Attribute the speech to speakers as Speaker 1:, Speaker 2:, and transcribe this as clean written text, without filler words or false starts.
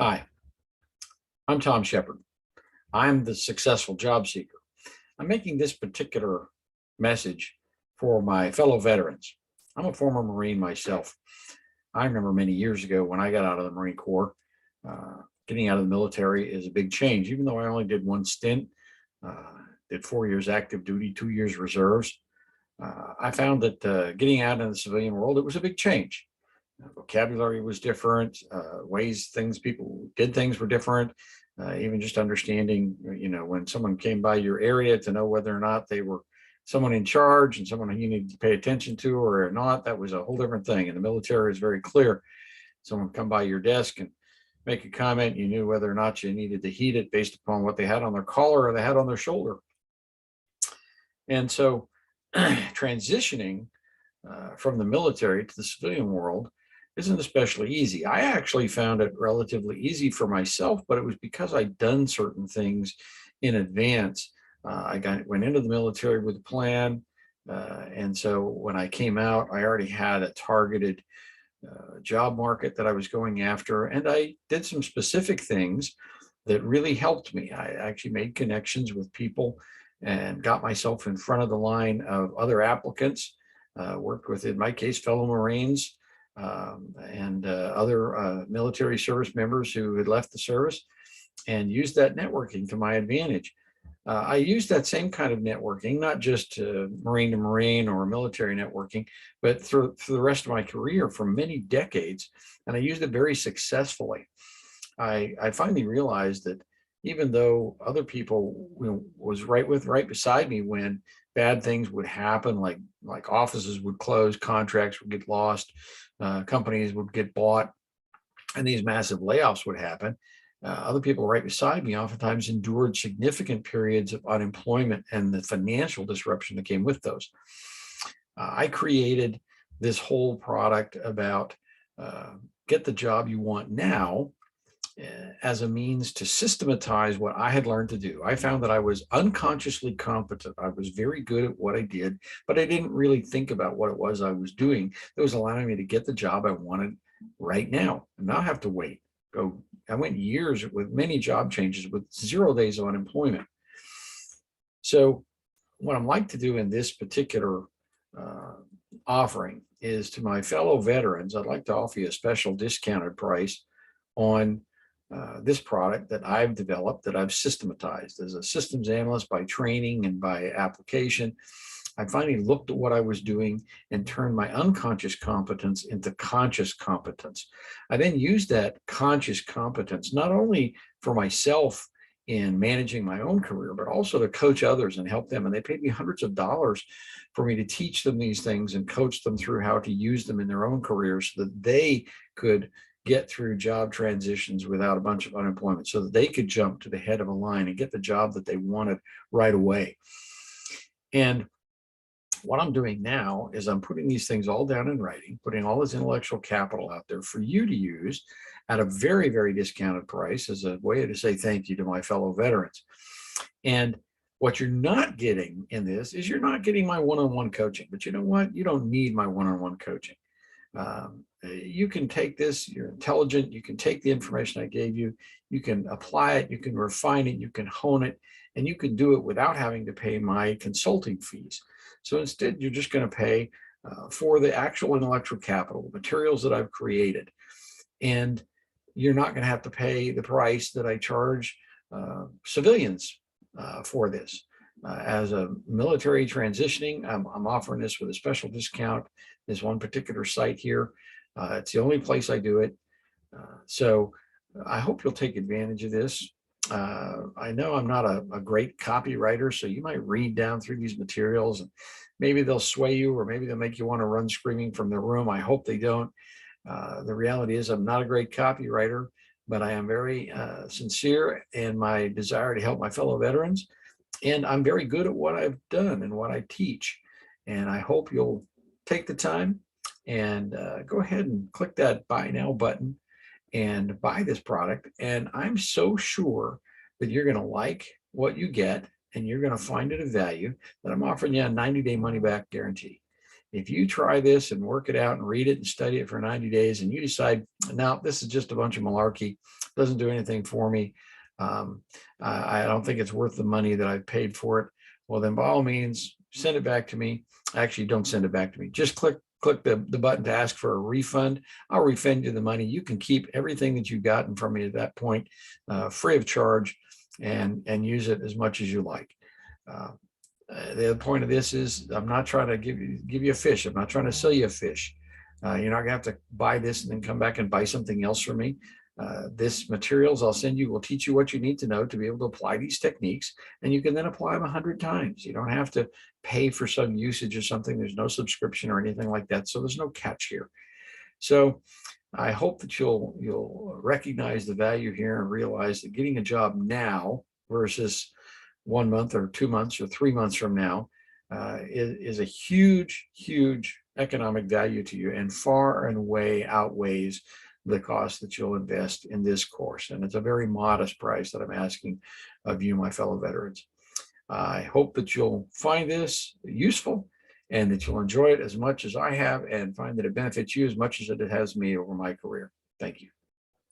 Speaker 1: Hi, I'm Tom Shepard. I'm the successful job seeker. I'm making this particular message for my fellow veterans. I'm a former Marine myself. I remember many years ago when I got out of the Marine Corps, getting out of the military is a big change. Even though I only did one stint, uh, did 4 years active duty, 2 years reserves, I found that getting out in the civilian world, it was a big change. Vocabulary was different, ways things people did things were different. Even just understanding, when someone came by your area to know whether or not they were someone in charge and someone you needed to pay attention to or not, that was a whole different thing. And the military is very clear. Someone come by your desk and make a comment, you knew whether or not you needed to heed it based upon what they had on their collar or they had on their shoulder. And so transitioning from the military to the civilian world isn't especially easy. I actually found it relatively easy for myself, but it was because I'd done certain things in advance. Went into the military with a plan. And so when I came out, I already had a targeted job market that I was going after. And I did some specific things that really helped me. I actually made connections with people and got myself in front of the line of other applicants. Worked with, in my case, fellow Marines and other military service members who had left the service, and used that networking to my advantage. I used that same kind of networking, not just Marine to Marine or military networking, but through the rest of my career for many decades, and I used it very successfully. I finally realized that even though other people was right beside me when bad things would happen, like offices would close, contracts would get lost, companies would get bought, and these massive layoffs would happen. Other people right beside me oftentimes endured significant periods of unemployment and the financial disruption that came with those. I created this whole product about get the job you want now as a means to systematize what I had learned to do. I found that I was unconsciously competent. I was very good at what I did, but I didn't really think about what it was I was doing that was allowing me to get the job I wanted right now and not have to wait. I went years with many job changes with 0 days of unemployment. So what I'd like to do in this particular uh, offering is, to my fellow veterans, I'd like to offer you a special discounted price on this product that I've developed, that I've systematized as a systems analyst by training and by application. I finally looked at what I was doing and turned my unconscious competence into conscious competence. I then used that conscious competence not only for myself in managing my own career, but also to coach others and help them. And they paid me hundreds of dollars for me to teach them these things and coach them through how to use them in their own careers so that they could get through job transitions without a bunch of unemployment, so that they could jump to the head of a line and get the job that they wanted right away. And what I'm doing now is I'm putting these things all down in writing, putting all this intellectual capital out there for you to use at a very, very discounted price as a way to say thank you to my fellow veterans. And what you're not getting in this is you're not getting my one-on-one coaching. But you know what? You don't need my one-on-one coaching. You can take this, you're intelligent, you can take the information I gave you, you can apply it, you can refine it, you can hone it, and you can do it without having to pay my consulting fees. So instead, you're just going to pay for the actual intellectual capital, the materials that I've created. And you're not going to have to pay the price that I charge civilians for this. As a military transitioning, I'm offering this with a special discount. There's one particular site here. It's the only place I do it. So I hope you'll take advantage of this. I know I'm not a great copywriter, so you might read down through these materials and maybe they'll sway you, or maybe they'll make you want to run screaming from the room. I hope they don't. The reality is I'm not a great copywriter, but I am very sincere in my desire to help my fellow veterans. And I'm very good at what I've done and what I teach. And I hope you'll take the time and go ahead and click that buy now button and buy this product. And I'm so sure that you're going to like what you get and you're going to find it of value that I'm offering you a 90-day money back guarantee. If you try this and work it out and read it and study it for 90 days and you decide, no, this is just a bunch of malarkey, doesn't do anything for me, I don't think it's worth the money that I've paid for it, well, then by all means, send it back to me. Actually, don't send it back to me. Just click the button to ask for a refund. I'll refund you the money. You can keep everything that you've gotten from me at that point, free of charge, and use it as much as you like. The other point of this is I'm not trying to give you a fish. I'm not trying to sell you a fish. You're not gonna have to buy this and then come back and buy something else from me. This materials I'll send you will teach you what you need to know to be able to apply these techniques, and you can then apply them 100 times. You don't have to pay for some usage or something. There's no subscription or anything like that, so there's no catch here. So I hope that you'll recognize the value here and realize that getting a job now versus 1 month or 2 months or 3 months from now is a huge economic value to you, and far and away outweighs the cost that you'll invest in this course. And it's a very modest price that I'm asking of you, my fellow veterans. I hope that you'll find this useful and that you'll enjoy it as much as I have, and find that it benefits you as much as it has me over my career. Thank you.